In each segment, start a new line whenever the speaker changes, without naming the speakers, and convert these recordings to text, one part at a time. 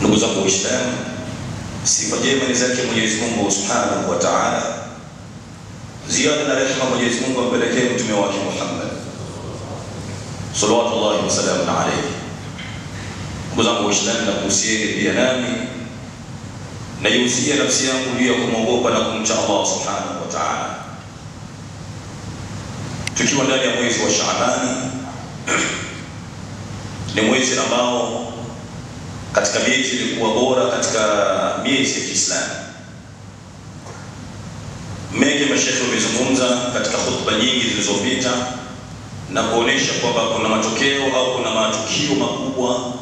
Ndugu zangu Waislamu, sifa njema ni zake Mwenyezi Mungu Subhanahu wa Ta'ala. Ziada na rehema Mwenyezi Mungu ampelekee mtume wake Muhammad sallallahu wa sallam alayhi. Ndugu zangu Waislamu, nakuhusieni pia nami na yusia nafsi yangu juu ya kumwogopa na kumcha Allah Subhanahu wa Ta'ala. Tukiwa ndani ya mwezi wa Shaabani, ni mwezi ambao katika miezi ilikuwa bora katika miezi ya Kiislamu. Mengi mashaikh wamezungumza katika hutuba nyingi zilizopita na kuonesha kwamba kuna matokeo au kuna matukio makubwa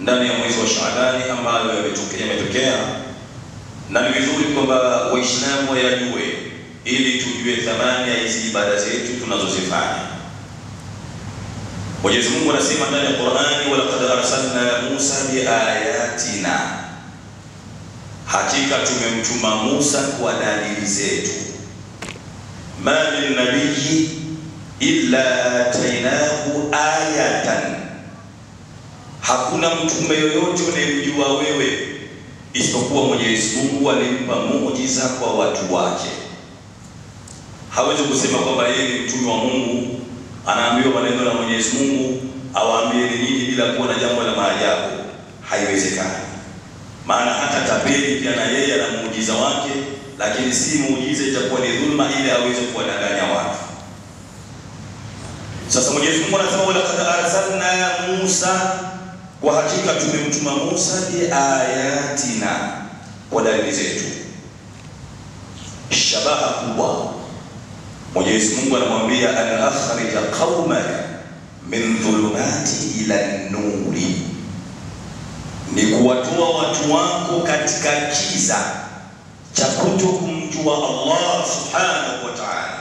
ndani ya mwezi wa Shaabani ambayo yametokea, na ni vizuri kwamba Waislamu wayajue ili tujue thamani ya hizi ibada zetu tunazozifanya. Mwenyezi Mungu anasema ndani ya Qur'ani, walaqad arsalna Musa biayatina, hakika tumemtuma Musa kwa dalili zetu. Ma min nabiyyi illa atainahu ayatan, hakuna mtume yoyote unayemjua wewe isipokuwa Mwenyezi Mungu alimpa muujiza kwa watu wake. Hawezi kusema kwamba yeye ni mtume wa Mungu anaambiwa maneno na Mwenyezi Mungu awaambie nini bila kuwa na jambo la maajabu. Haiwezekani. Maana hata tabiri pia na yeye ana muujiza wake, lakini si muujiza itakuwa ni dhulma ili aweze kuwadanganya watu. Sasa Mwenyezi Mungu anasema walaqad arsalna Musa, kwa hakika tumemtuma Musa biayatina, kwa dalili zetu. Shabaha kubwa. Mwenyezi Mungu anamwambia an akhrija qaumaka min dhulumati ila nuri, ni kuwatoa watu wako katika kiza cha kutokumjua Allah Subhanahu wa Ta'ala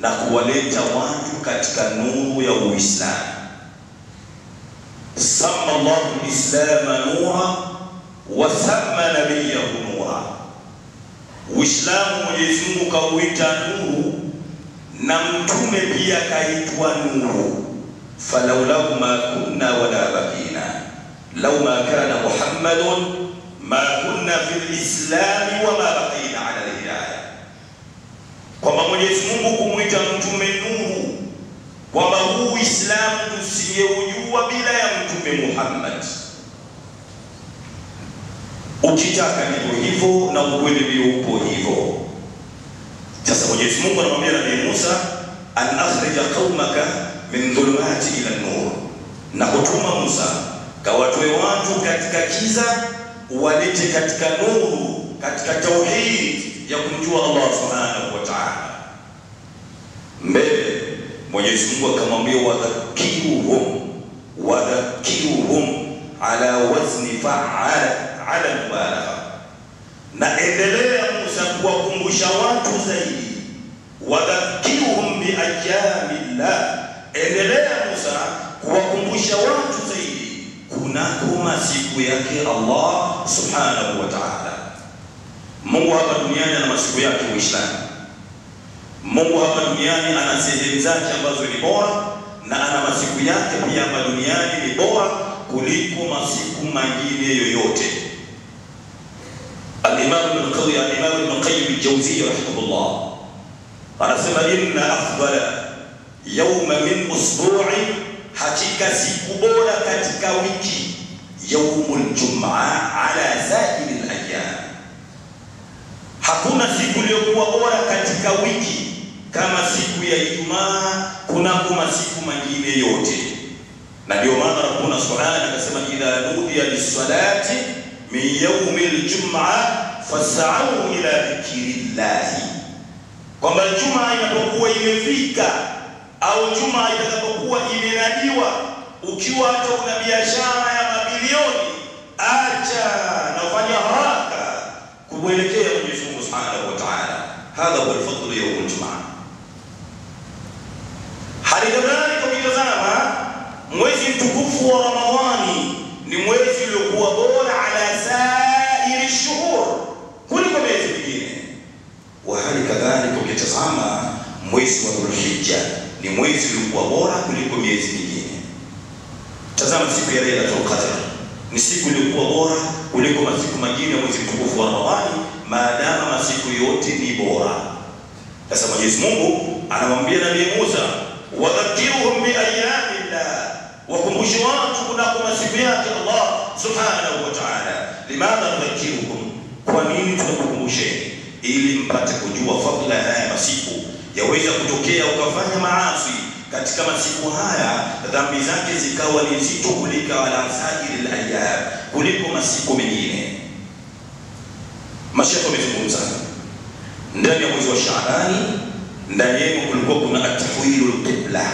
na kuwaleta watu katika nuru ya Uislamu. Sama Allahu al-Islam nura wa thamma nabiyahu nura. Uislamu Mwenyezi Mungu kauita nuru na mtume pia kaitwa nuru. Falaulahu ma kunna wala bakina law ma kana Muhammadun ma kunna fil islam wa ma baqina ala al-hidayah. Kwa Mwenyezi Mungu kumuita mtume nuru, kwamba huu Uislamu tusiyeujua bila ya mtume Muhammad. Ukitaka ndivyo hivyo na ukweli ndio upo hivyo. Sasa Mwenyezi Mungu anamwambia Nabii Musa an akhrija qaumaka min dhulumati ila nur, na kutuma Musa kawatoe watu katika kiza walete katika nuru, katika tauhid ya kumjua Allah Subhanahu wa Ta'ala. Mbele Mwenyezi Mungu akamwambia wadhakiruhum ala wazni fa'ala ala mubalagha, na endelea Musa kuwakumbusha watu zaidi. Wadhakiruhum bi ayyamillah, endelea Musa kuwakumbusha watu zaidi kunako masiku yake Allah Subhanahu wa Ta'ala. Mungu hapa duniani ana masiku yake Uislamu. Mungu hapa duniani ana sehemu zake ambazo ni bora, na ana masiku yake pia hapa duniani ni bora kuliko masiku mengine yoyote. Al-Imam Ibn Qayyim al-Jawziyya rahimahullah anasema inna afdala yawma min usbu'i, hakika siku bora katika wiki yawmul jum'a ala sa'il al-ayyam. Hakuna siku iliyokuwa bora katika wiki kama siku ya Ijumaa kunako masiku mengine yote. Na ndio maana Rabbuna Subhanahu akasema idha nudiya lis-salati min yawmil jum'a fas'au ila dhikrillah, kwamba Ijumaa inapokuwa imefika au Ijumaa itakapokuwa imenadiwa, ukiwa hata una biashara ya mabilioni, acha na ufanye haraka kuelekea Mwenyezi Mungu Subhanahu wa Ta'ala. Hadha huwa al-fadl yawm al-jum'a. Hali kadhalika ukitazama mwezi mtukufu wa Ramadhani ni mwezi uliokuwa bora ala sairi shuhur kuliko miezi mingine. Wa hali kadhalika ukitazama mwezi wa Dhulhijja ni mwezi uliokuwa bora kuliko miezi mingine. Tazama siku ya Lailatul Qadr, ni siku iliyokuwa bora kuliko masiku mengine ya mwezi mtukufu wa Ramadhani, maadama masiku yote ni bora. Sasa Mwenyezi Mungu anamwambia Nabii Musa, wadhakiruhum bi ayyamillah, wakumbushe watu kunako masiku yake Allah subhanahu wa ta'ala. Limadha tudhakiruhum, kwa nini tunakukumbusheni? Ili mpate kujua fadhila haya masiku. Yaweza kutokea ukafanya maasi katika masiku haya, dhambi zake zikawa ni nzito kuliko al-asajil al-ayyam, kuliko masiku mengine. Mashekhe wamezungumza ndani ya mwezi wa Shaabani, ndani yake kulikuwa kuna at-tahwilul qibla,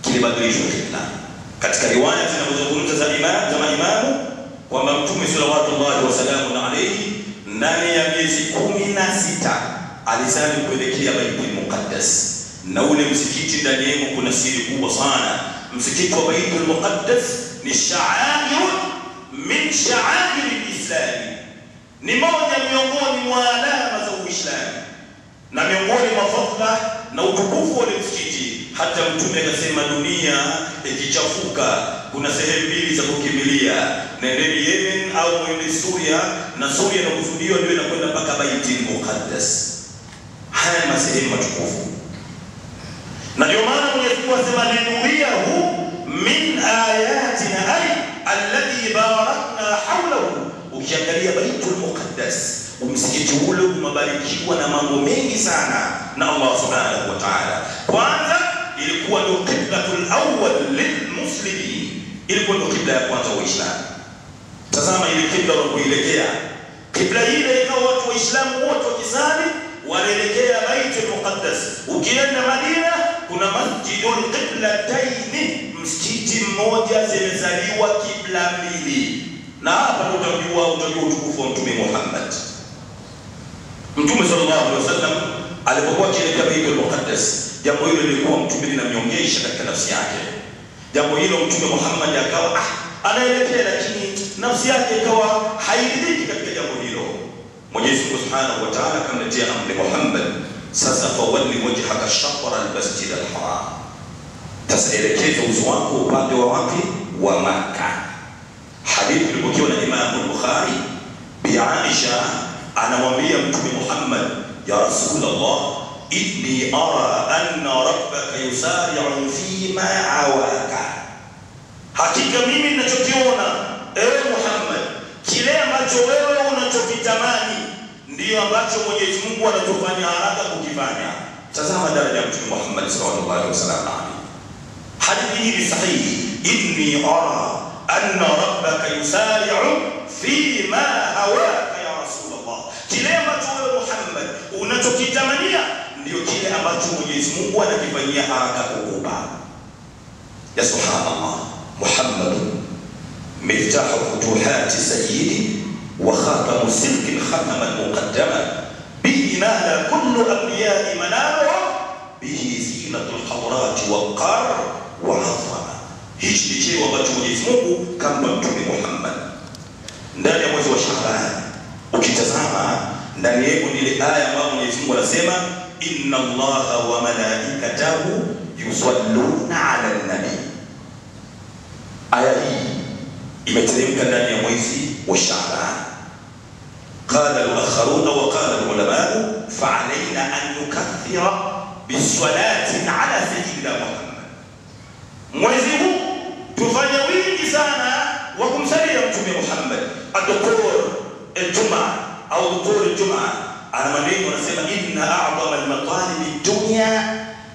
kilibadilishwa qibla. Katika riwaya zinazozungumza za imamu kwamba Mtume sallallahu wasallam alayhi ndani ya miezi 16 alisali kuelekea Baitul Muqaddas, na ule msikiti ndani yake kuna siri kubwa sana. Msikiti wa Baitul Muqaddas ni sha'air min sha'air al-Islam, ni moja miongoni mwa alama za Uislamu na miongoni mwa fadhila na utukufu wa msikiti. Hata Mtume akasema dunia ikichafuka kuna sehemu mbili za kukimbilia, nendeni Yemen au mwende Suria, na Suria inakusudiwa ndio inakwenda mpaka Baitul Muqaddas. Haya ni sehemu matukufu, na ndio maana Mwenyezi Mungu asema linuriyahu min ayatina ay alladhi barakna hawlahu. Ukiangalia Baitul Muqaddas, msikiti ule umebarikiwa na mambo mengi sana na Allah subhanahu wa ta'ala. Kwanza ilikuwa ndio qiblatul awwal lilmuslimin, ilikuwa ndio qibla ya kwanza wa Uislamu. Tazama ile qibla wanapoelekea, qibla ile ikawa watu wa Uislamu wote wakisali wanaelekea Baitul Muqaddas. Ukienda Madina kuna Masjidul Qiblatayn, msikiti mmoja zimezaliwa kibla mbili. Na hapa ndio utajua utukufu wa Mtume Muhammad. Mtume sallallahu alaihi wasallam alipokuwa akielekea Baitul Muqaddas, jambo hilo lilikuwa Mtume linamnyongesha katika nafsi yake. Jambo hilo Mtume Muhammad akawa anaelekea, lakini nafsi yake ikawa hairidhiki katika jambo hilo. Mwenyezi Mungu Subhanahu wa Ta'ala akamletea amri Muhammad, sasa fawalli wajhaka shatr al-masjid al-haram, taselekeza uso wako upande wa wapi? Wa Makkah. Hadithi ilipokewa na Imam Bukhari, Bi Aisha anamwambia Mtume Muhammad, ya Rasulullah, inni ara anna rabbaka yusari'u fi ma awaka, hakika mimi ninachokiona ewe Muhammad, kile ambacho wewe unachokitamani ndio ambacho Mwenyezi Mungu anatufanya haraka kukifanya. Tazama daraja ya Mtume Muhammad sallallahu alaihi wasallam. Hadithi hii ni sahihi, inni ara anna rabbaka yusari'u fi ma hawaka ya Rasulullah, kile ambacho wewe Muhammad unachokitamania ndio kile ambacho Mwenyezi Mungu anakifanyia haraka kukupa. Ya subhanallah, Muhammad miftahu futuhati sayyidi wa khatamu silki khatama al-muqaddama, bihi nahla kullu anbiya'i manara, bihi zinatul hadrati wa qar wa azama. Hichi ni cheo ambacho Mwenyezi Mungu kampa Mtume Muhammad ndani ya mwezi wa Shaaban. Ukitazama ndani yake ni ile aya ambayo Mwenyezi Mungu anasema, inna Allaha wa malaikatahu yusalluna 'alan nabi. Aya hii imeteremka ndani ya mwezi wa Shaaban. Qala al-akharun wa qala al-ulama fa'alayna an nukaththira bis-salati 'ala sayyidina Muhammad. Mwezi huu tufanye wingi sana wa kumsalia Mtume Muhammad. Ad-Dukur al-Jum'a au Dukur al-Jum'a ana maneno anasema, inna a'zama al-matalib ad-dunya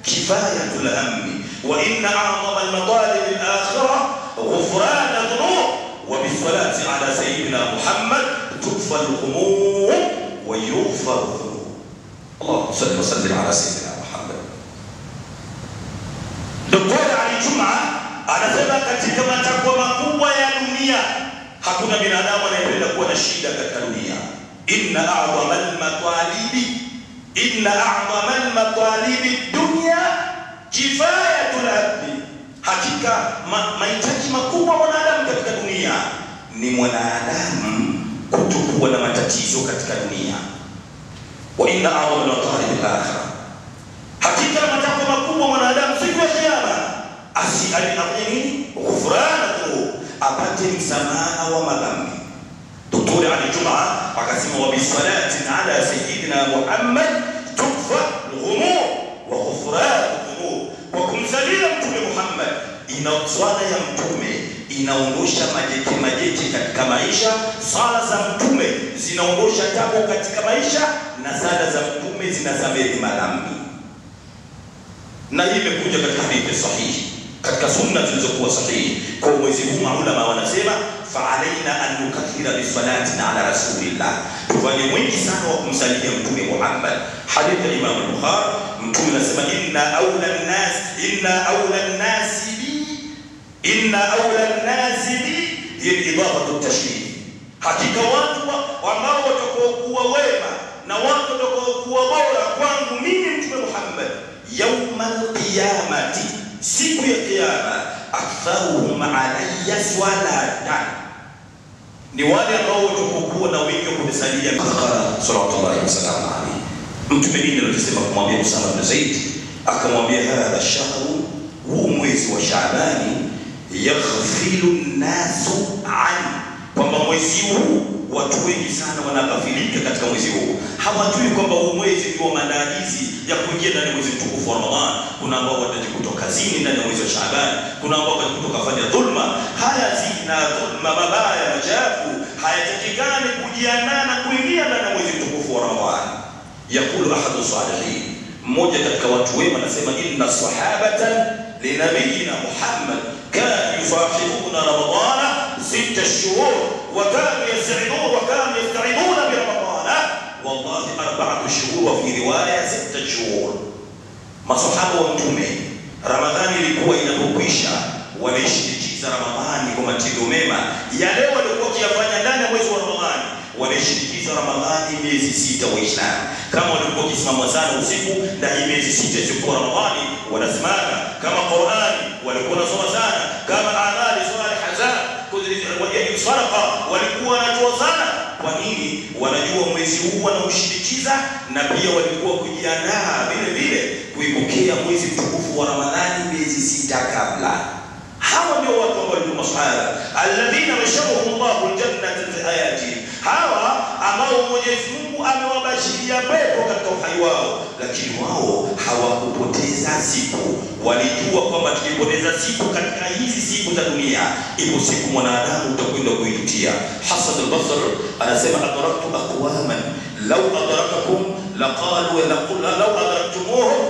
kifayatul hammi wa inna a'zama al-matalib al-akhirah ghufran adh-dhunub wa bis-salati 'ala sayyidina Muhammad tukfa al-humum wa yughfar adh-dhunub. Allahumma salli wa sallim 'ala sayyidina Muhammad. Dukur al-Jum'a anasema katika matakwa makubwa ya dunia hakuna binadamu anayependa kuwa na shida katika dunia. Inna a'zama al-matalibi dunya kifayatul abdi, hakika mahitaji makubwa mwanadamu katika dunia ni mwanadamu kutokuwa na matatizo katika dunia. Wa inna a'zama al-matalibi al-akhirah, hakika matakwa makubwa mwanadamu siku ya kiyama afanye nini? Ghufrana, apate msamaha wa madhambi. Dr. Ali Juma akasema wa bisalati ala sayyidina Muhammad tukfa al-ghumur wa ghufran al-dhunub. Kwa kumsalia mtume Muhammad, swala ya mtume inaondosha majeki katika maisha. Sala za mtume zinaondosha tabu katika maisha, na sala za mtume zinasamehe madhambi. Na hii imekuja katika hadithi sahihi, katika sunna zilizokuwa sahihi. Kwa mwezi huu maulama wanasema fa'alaina an nukathira bisalati ala rasulillah, tufanye mwingi sana wa kumsalia mtume Muhammad. Hadithi ya Imam al-Bukhari, mtume anasema inna awla an-nas bi idafatu at-tashrif, hakika watu ambao watakuwa wema na watu watakuwa bora kwangu mimi mtume Muhammad yawmal qiyamati, siku ya kiyama, aktharuhum alayya salatan, ni wale ambao watakuwa na wingi wa kunisalia. Sallallahu alayhi wasallam, mtume nini alisema kumwambia Usama bin Zaid, akamwambia hadha shahru, huu mwezi wa Shaabani, yaghfilu an-nasu an, kwamba mwezi huu watu wengi sana wanaghafilika katika mwezi huu. Hawajui kwamba huu mwezi ndio maandalizi ya kuingia ndani ya mwezi mtukufu wa Ramadhani. Kuna ambao watajikuta kazini ndani ya mwezi wa Shaaban, kuna ambao watajikuta kufanya dhulma. Haya zina dhulma mabaya machafu, hayatakikani kujiandaa na kuingia ndani ya mwezi mtukufu wa Ramadhani. Yakulu ahadu salihin, mmoja katika watu wema anasema inna sahabatan linabiyina Muhammad kanu yufahimuna Ramadhana 6 shuhur wa kanu yasta'iduna bi Ramadhana wallahi 4 shuhur wa fi riwaya 6 shuhur. Masahaba wa mtume, Ramadhani ilikuwa inapokwisha wanaishirikiza Ramadhani kwa matendo mema yale walikuwa wakiyafanya ndani ya mwezi wa Ramadhani. Wanaishirikiza Ramadhani miezi 6 Waislamu, kama walikuwa wakisimama sana usiku na hii miezi 6 isiyokuwa Ramadhani wanasimama, kama Qur'ani walikuwa wanasoma sana, kama amali salihah sana kuzidi sadaqa walikuwa wanatoa sana. Kwa nini? Wanajua mwezi huu wanaushirikiza, na pia walikuwa kujiandaa vile vile kuipokea mwezi mtukufu wa Ramadhani miezi 6 kabla. Hawa ndio watu ambao ni masahaba alladhina basharahum Allahu aljannata fi ayati, hawa ambao Mwenyezi Mungu amewabashiria pepo katika uhai wao, lakini wao hawakupoteza siku. Walijua kwamba tukipoteza siku katika hizi siku za dunia, ipo siku mwanadamu utakwenda kuijutia. Hasan al-Basri anasema adraktu aqwaman law adrakakum laqalu law adraktumuhum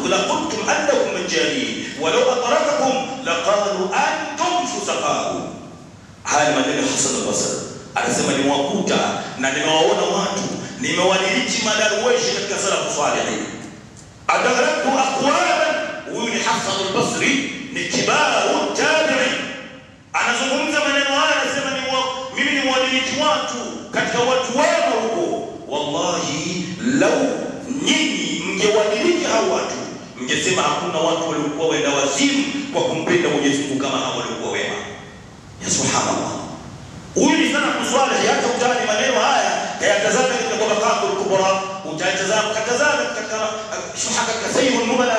laqultum annahum majani wa law adrakakum laqalu antum fusaqa'u. Haya maneno Hasan al-Basri anasema nimewakuta na nimewaona watu, nimewadiriki madarweshi katika salafu salih. Adraktu aqwaman, huyu ni Hasan al-Basri, ni kibaru tabi'i, anazungumza maneno haya, anasema mimi ni mwadiriki watu katika watu wema huko. Wallahi lau nyinyi mngewadiriki hao watu, mngesema hakuna watu waliokuwa wenda wazimu kwa kumpenda Mwenyezi Mungu kama hao waliokuwa wema. Ya subhanallah, huyu ni sana kuswali. Hata utani maneno haya kayatazama katika Tabaqatul Kubra, utatazama katazama katika shuhaka kasayyu nubala,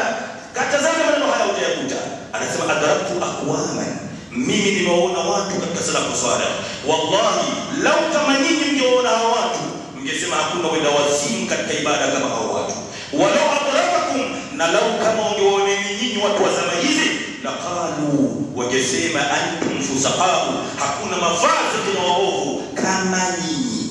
katazama maneno haya utayakuta. Anasema adraktu aqwaman, mimi nimeona watu katika salafu salih. Wallahi lau kama nyinyi mngeona hao watu, mngesema hakuna wenda wazimu katika ibada kama hao watu. Walau adrakakum, na lau kama ungeona nyinyi watu wa zama hizi, laqalu, wajesema antum fusaqa'u, hakuna mavazi na waovu kama nyinyi.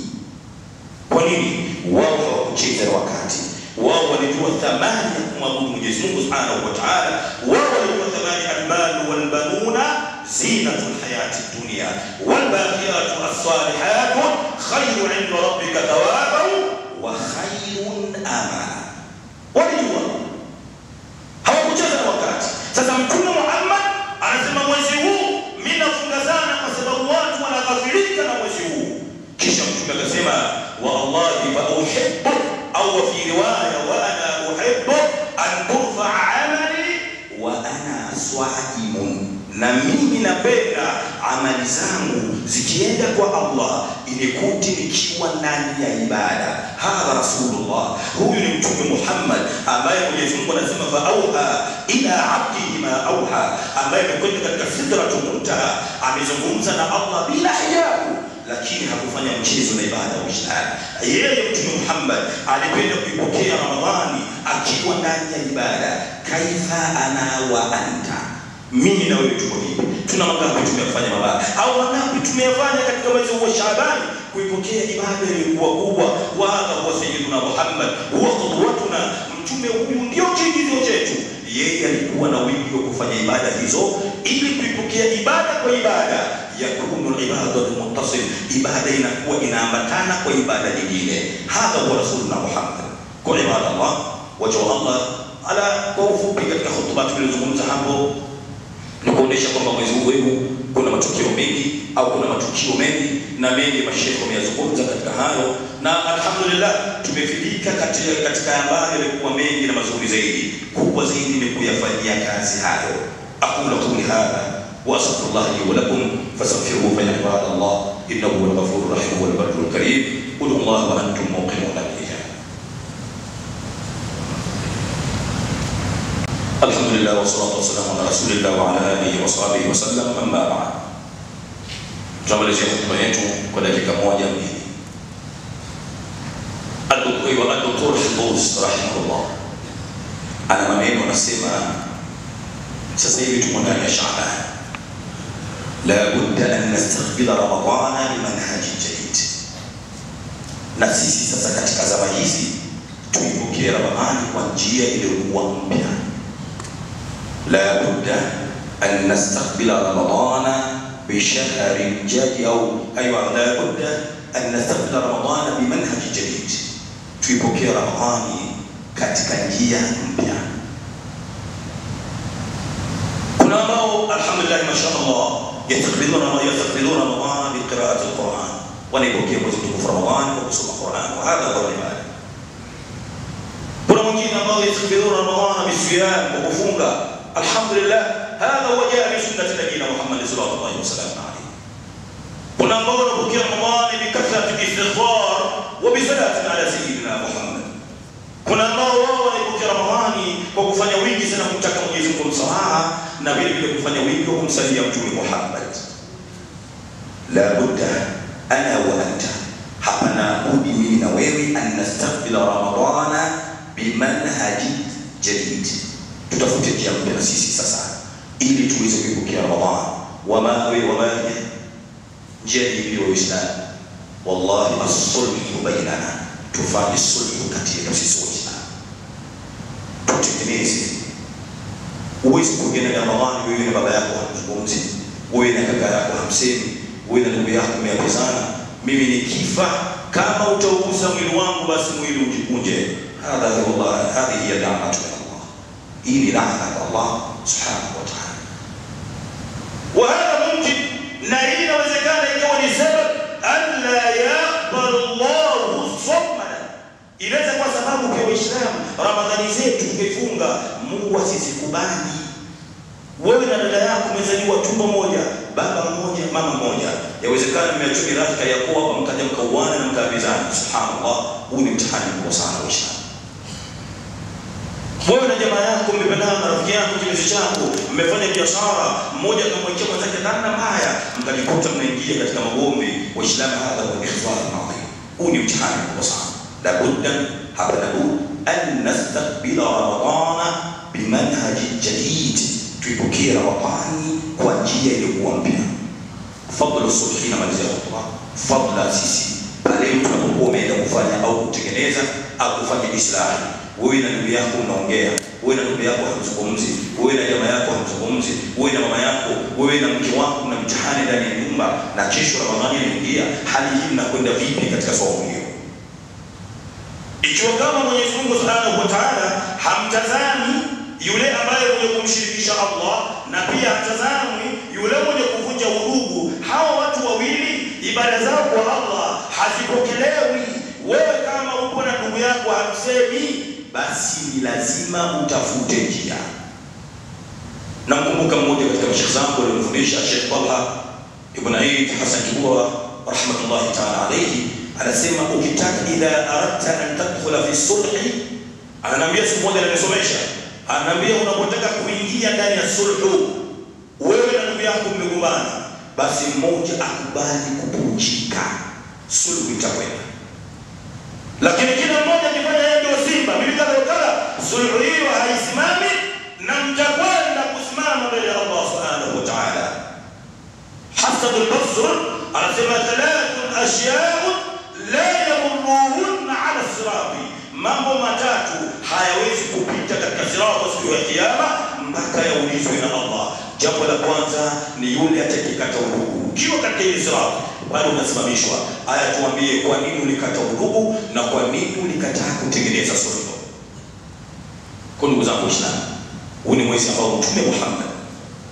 Kwa nini? Wao hawakucheza wakati, wao walijua thamani ya kumwabudu Mwenyezi Mungu Subhanahu wa Ta'ala. Wao walijua thamani al-mal wal banuna zinatul hayati dunya wal baqiyatu as-salihatu khayrun 'inda rabbika thawaban wa khayrun amala. Walijua, hawakucheza wakati. Sasa Mtume Muhammad anasema mwezi huu mimi nafunga sana kwa sababu watu wanaghafilika na mwezi huu. Kisha Mtume akasema wa Allahi fa uhibbu, au fi riwaya wa ana uhibbu an turfa'a 'amali wa ana swa'imun, na mimi napenda amali zangu zikienda kwa Allah inikute nikiwa ndani ya ibada. Hadha Rasulullah, huyu ni Mtume Muhammad ambaye Mwenyezi Mungu anasema fa auha ila abdihi ma auha, ambaye amekwenda katika sidratul muntaha, amezungumza na Allah bila hijabu, lakini hakufanya mchezo na ibada ya Uislamu. Yeye Mtume Muhammad alipenda kuipokea Ramadhani akiwa ndani ya ibada. Kaifa ana wa anta, mimi na wewe tuko hivi. Tuna mangapi tumefanya mabaya au mangapi tumeyafanya katika mwezi wa Shaaban kuipokea ibada iliyokuwa kubwa? Wala kwa Sayyiduna Muhammad huwa qudwatuna, mtume huyu ndio kiigizo chetu. Yeye alikuwa na wingi wa kufanya ibada hizo ili kuipokea ibada kwa ibada, yakunu ibadatu muttasil, ibada inakuwa inaambatana kwa ibada nyingine. Hadha huwa Rasuluna Muhammad. Kwa ibada Allah wajhu Allah ala, kwa ufupi katika hutuba tulizozungumza hapo ni kuonesha kwamba mwezi huu kuna matukio mengi au kuna matukio mengi na mengi masheikh wameyazungumza katika hayo, na alhamdulillah tumefika katika ambayo yalikuwa mengi na mazuri zaidi. Kubwa zaidi ni kuyafanyia kazi hayo. Aqulu qawli hadha wa astaghfirullah li wa lakum fastaghfiruhu fa innahu Allah innahu huwal ghafurur rahim wal barrul karim. Qul Allah wa antum muqinuna bihi. Alhamdulillah wassalatu wassalamu ala rasulillah wa ala alihi wa sahbihi wa sallam, amma ba'd. Tunamalizia hotuba yetu kwa dakika moja mbili. Al-Dr. Hifdhuz rahimahullah ana maneno anasema, sasa hivi tuko ndani ya Shaaban, la budda an nastaqbila Ramadhana bimanhaji jadid. Na sisi sasa katika zama hizi tuipokee Ramadhani kwa njia iliyokuwa mpya. لا بد أن نستقبل رمضان بشهر جديد لا بد أن نستقبل رمضان بمنهج جديد. tuipokee Ramadhani katika njia mpya. Kuna ambao alhamdulillah mashaallah yastaqbiluna Ramadhana biqira'ati al-Quran, wanaipokea mwezi mtukufu Ramadhani kwa kusoma Quran, wa hadha huwa ibada. Kuna wengine ambao yastaqbiluna Ramadhana bisiyam, kwa kufunga. Alhamdulillah, hadha huwa jaa bi sunnati nabiyina Muhammad sallallahu alaihi wasallam. Kuna ambao wanapokea Ramadhani bi kathrati istighfar wa bi salati ala sayyidina Muhammad. Kuna ambao wao wanapokea Ramadhani kwa kufanya wingi sana kumtaka Mwenyezi Mungu msamaha na vile vile kufanya wingi wa kumsalia Mtume Muhammad. La budda ana wa anta, hapana budi mimi na wewe an nastaqbila Ramadhana bimanhaji jadid. Tutafute njia mpya na sisi sasa ili tuweze kuipokea Ramadhani. Wama njia hii ya Uislamu, wallahi as-sulhu bainana, tufanye sulhu kati yetu sisi wote, tutengeneze. Uwezi kuongea na Ramadhani wewe na baba yako hamzungumzi, wewe na kaka yako hamsemi, wewe na ndugu yako mmepezana, mimi nikifa kama utaugusa mwili wangu basi mwili ujikunje. Hadha wallahi hadhihi ya da'watu Allah, hii ni laana ya Allah subhanahu wa ta'ala. Wa hadha mumkin, na hii inawezekana ikawa ni sababu alla yaqbal Allahu sawmana. Inaweza kwa sababu kwa Uislamu Ramadhani zetu tukifunga Mungu asisikubali. Wewe na dada yako mmezaliwa tumbo moja, baba mmoja, mama mmoja, yawezekana mmeachwa rafika ya kwa mkaja mkauana na mkabizana. Subhanallah, huu ni mtihani mkubwa sana Uislamu. Wewe na jamaa yako mmependana na rafiki yako kiasi chako, mmefanya biashara, mmoja akamwekea mwenzake dhana mbaya, mkajikuta mnaingia katika magomvi. Waislamu hadha wa ikhwan adhim, huu ni mtihani mkubwa sana. La budda hapana an nastaqbila Ramadhana bimanhaji jadid, tuipokee Ramadhani kwa njia iliyokuwa mpya. Fadlu subhi na malizia khutba, fadla sisi pale tunapokuwa umeenda kufanya au kutengeneza au kufanya islahi. Wewe na ndugu yako mnaongea, wewe na ndugu yako hamzungumzi, wewe na jamaa yako hamzungumzi, wewe na mama yako, wewe na mke wako na mtihani ndani ya nyumba, na kesho Ramadhani inaingia. Hali hii inakwenda vipi katika saumu hiyo? Ikiwa kama Mwenyezi Mungu Subhanahu wa Ta'ala hamtazami yule ambaye mwenye kumshirikisha Allah, na pia hamtazami yule mwenye kuvunja udugu, hawa watu wawili ibada zao kwa Allah hazipokelewi. Wewe kama upo na ndugu yako hamsemi, basi ni lazima utafute njia. Namkumbuka mmoja katika mashekhi zangu aliyofundisha, Sheikh Talha ibn Eid Hassan Kibwa rahmatullahi ta'ala alayhi, anasema ukitaka idha aradta an tadkhula fi sulhi, ananiambia siku moja nimesomesha, ananiambia unapotaka kuingia ndani ya sulhu, wewe na ndugu yako mmegombana, basi mmoja akubali kupumzika, sulhu itakwenda. Lakini kila mmoja akifanya yeye ndio simba, mimi kadha, sulhu hiyo haisimami na mtakwenda kusimama mbele ya Allah subhanahu wa ta'ala. Hasan al-Basri anasema thalathun ashya'un la yamurruhunna 'ala as-sirati, mambo matatu hayawezi kupita katika sirati siku ya kiyama mpaka yaulizwe na Allah. Jambo la kwanza ni yule atakayekata udugu. Kiwa katika ile sirati bado unasimamishwa, aya tuambie kwa nini ulikata udugu na kwa nini ulikataa kutengeneza sulhu. Kwa ndugu zangu Waislamu, huu ni mwezi ambao Mtume Muhammad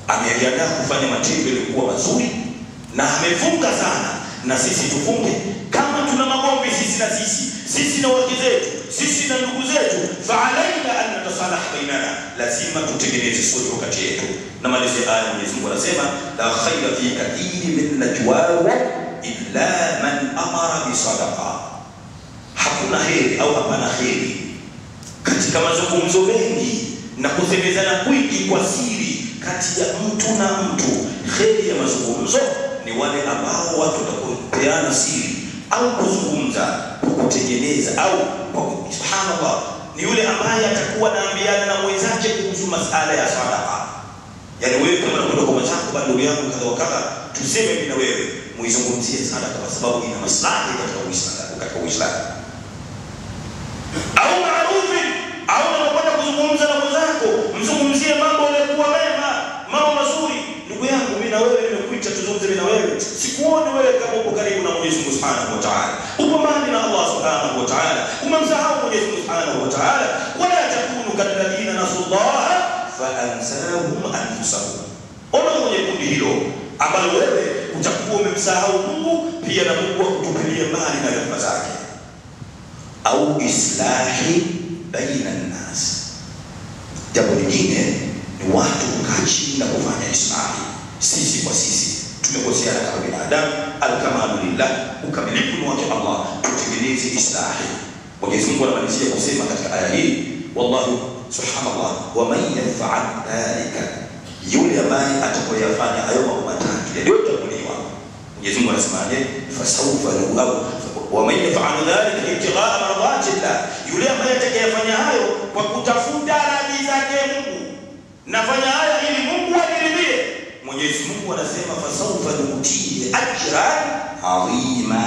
amejiandaa kufanya matendo yaliokuwa mazuri na amefunga sana, na sisi tufunge. Kama tuna magomvi sisi na wake zetu, sisi na ndugu zetu, fa'alaina an natasalah bainana, lazima tutengeneze sulhu kati yetu. Na malizi aya Mwenyezi Mungu anasema la khayra fi kathirin min najwahum illa man amara bi sadaqa, hakuna heri au hapana heri katika mazungumzo mengi na kusemezana kwingi kwa siri kati ya mtu na mtu. Heri ya mazungumzo ni wale ambao watu watakupeana siri au kuzungumza kutengeneza au subhanallah, ni yule ambaye atakuwa anaambiana na mwenzake kuhusu masala ya sadaqa. Yani wewe kama unakwenda kwa mwenzako, bado ndugu yangu kadha wakadha, tuseme mimi na wewe muizungumzie sadaqa kwa sababu ina maslahi katika Uislamu. Au maarufi, au unakwenda kuzungumza na mwenzako, mzungumzie mambo yaliyokuwa mema, mambo mazuri. Ndugu yangu, mimi na wewe nimekuita tuzungumze mimi na wewe, sikuone wewe kama uko karibu na Mwenyezi Mungu Subhanahu wa Ta'ala, upo mbali na Allah Subhanahu wa Ta'ala, umemsahau Mwenyezi Mungu Subhanahu wa Ta'ala. Wala takunu kalladhina nasullaha fa ansahum anfusahum, ona kwenye kundi hilo ambalo wewe utakuwa umemsahau Mungu, pia na Mungu akutupilia mbali na rehema zake. Au islahi baina an-nas, jambo lingine ni watu kukaa chini na kufanya islahi. Sisi kwa sisi tumekoseana kama binadamu, al-kamalu lillah, ukamilifu ni wake Allah, tutengeneze islahi. Mwenyezi Mungu anamalizia kusema katika aya hii, wallahu subhanallah, wa man yaf'al dhalika, yule ambaye atakayoyafanya hayo mambo matatu yaliyotanguliwa, Mwenyezi Mungu anasemaje? Fasawfa lahu, wa man yaf'al dhalika ibtigha'a mardati llah, yule ambaye atakayefanya hayo kwa kutafuta radhi zake Mungu, nafanya haya ili Mungu aniridhie, Mwenyezi Mungu anasema fasawfa nu'tihi ajran 'azima,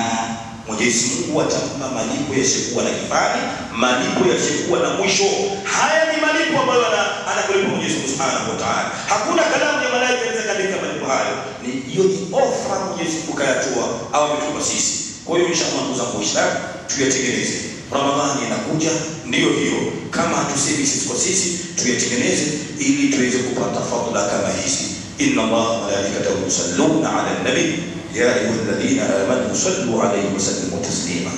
Mwenyezi Mungu atampa malipo yasiyokuwa na kifani, malipo yasiyokuwa na mwisho. Haya ni malipo ambayo anakulipa Mwenyezi Mungu Subhanahu wa Ta'ala. Hakuna kalamu ya malaika inaweza kuleta malipo hayo. Ni hiyo ni ofa Mwenyezi Mungu kayatoa au ametupa sisi. Kwa hiyo inshallah ndugu zangu Waislamu, tuyatengeneze. Ramadhani inakuja, ndio hiyo. Kama hatusemi sisi kwa sisi, tuyatengeneze ili tuweze kupata fadhila kama hizi. Inna Allaha wa malaikatahu yusalluna 'alan nabi ya ayyuhalladhina amanu sallu 'alayhi wa sallimu taslima.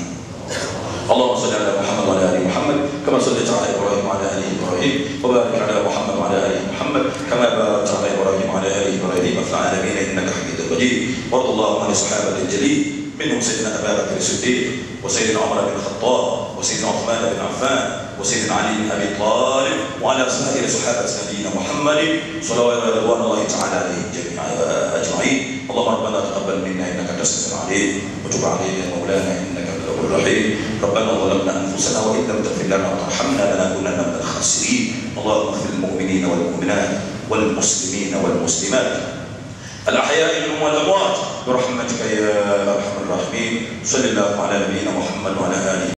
اللهم صل على محمد وعلى ال محمد كما صليت على ابراهيم وعلى ال ابراهيم وبارك على محمد وعلى ال محمد كما باركت على ابراهيم وعلى ال ابراهيم في العالمين انك حميد مجيد. وارض اللهم عن الصحابه الجليل منهم سيدنا ابا بكر الصديق وسيدنا عمر بن الخطاب وسيدنا عثمان بن عفان وسيدنا علي بن ابي طالب وعلى سائر صحابه نبينا محمد صلوات الله تعالى عليهم جميعا اجمعين. اللهم ربنا تقبل منا انك انت السميع العليم وتب علينا يا مولانا انك انت الغفور الرحيم. ربنا ظلمنا انفسنا وان لم تغفر لنا وترحمنا لنكونن من الخاسرين. اللهم اغفر للمؤمنين والمؤمنات والمسلمين والمسلمات الاحياء منهم والاموات برحمتك يا ارحم الراحمين. صلى الله على نبينا محمد وعلى اله